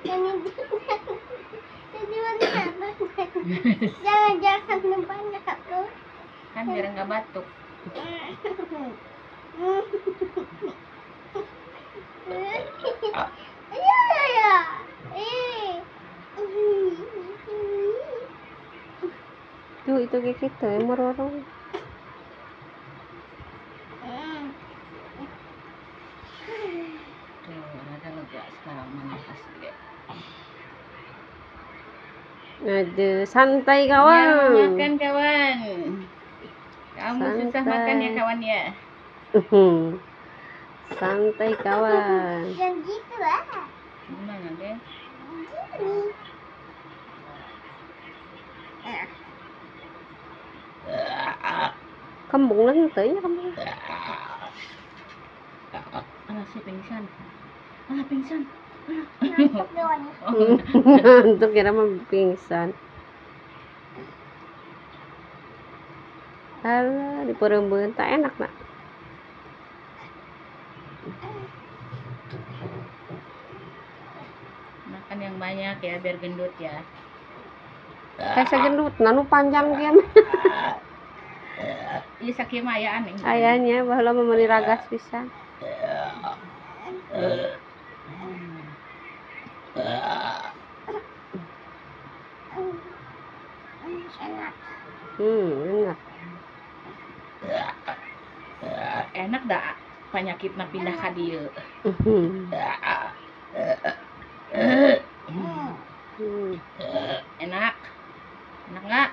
Jangan banyak aku. Kan biar nggak batuk. Tuh itu kayak gitu ya merorong. Tuh ada lega sekarang menafas dia. Aduh, santai Ya, kawan. makan kawan. Kamu susah Santai. makan ya kawan ya. Santai kawan. Yang gitu lah. Gimana deh? Kembung lah ya kembung. Alah si pingsan. Alah pingsan. Nangkep doang. Untuk kira mau pingsan. Alah, di perempuan tak enak nak. Makan yang banyak ya biar gendut ya. Kayak segendut, nanu panjang dia. Iya saking ayaan nih. Ayahnya bahwa memeni ragas pisan. Enak. Enak. Enak dah penyakitnya pindah ka dieu. Enak. Enak enggak?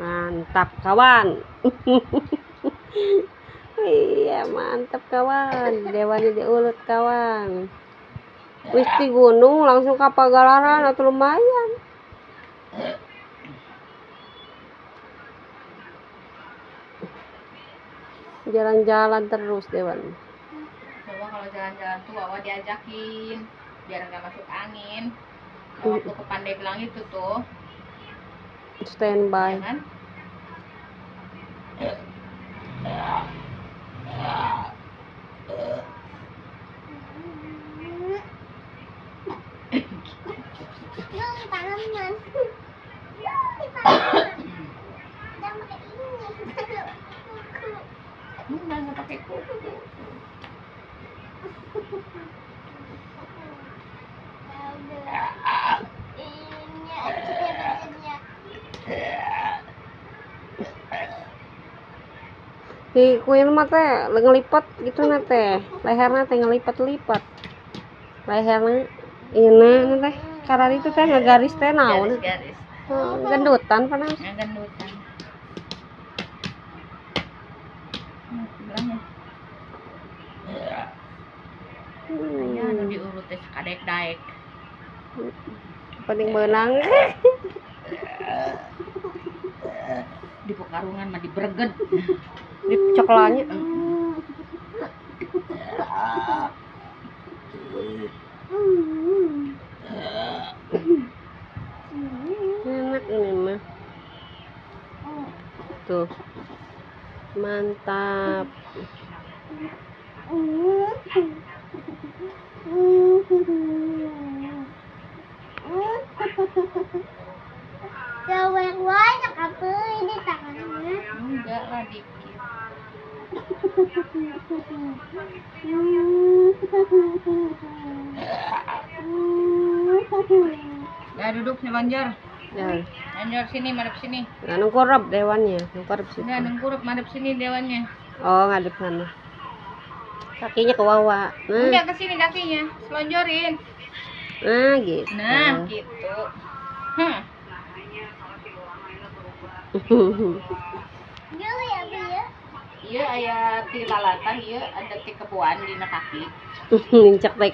Mantap kawan. Iya mantap kawan, dewannya diulut kawan. Wis di gunung langsung ke Pagalaran atau lumayan. Jalan-jalan terus dewan. Coba kalau jalan-jalan tuh Wawa diajakin biar nggak masuk angin. Waktu ke Pandeglang itu tuh, Standby. ya kan? Yung tangan man. Yung tangan. Jangan pakai ini. Nggak pakai kuku. Ini aja. Di kuil mah teh ngelipat gitu na teh. Leherna teh ngelipat-lipat. Leherna ina teh karena itu teh ngagaris teh naon. Garis-garis. Gendutan panas. Ngegendutan. Bilangnya. Ya, anu diurut teh sakadek-daek. Paling menang. Di pekarungan mah diberged. Di coklanya. Enak ini mah. Tuh. Mantap. Cewek banyak apa ini tangannya? Enggak lah dikit. Ya duduk nih Banjar. Ya. Banjar sini, madep sini. Anu korab dewannya, korab situ. Enggak nengkurup madep sini dewannya. Oh, ngadep sana. Kakinya ke bawah. Enggak ke sini kakinya, selonjorin. Nah, gitu. Nah, gitu. Gila ya, Bia. Iya aya ti lalatan ieu ada ti kebuan dina kaki. Nincak teh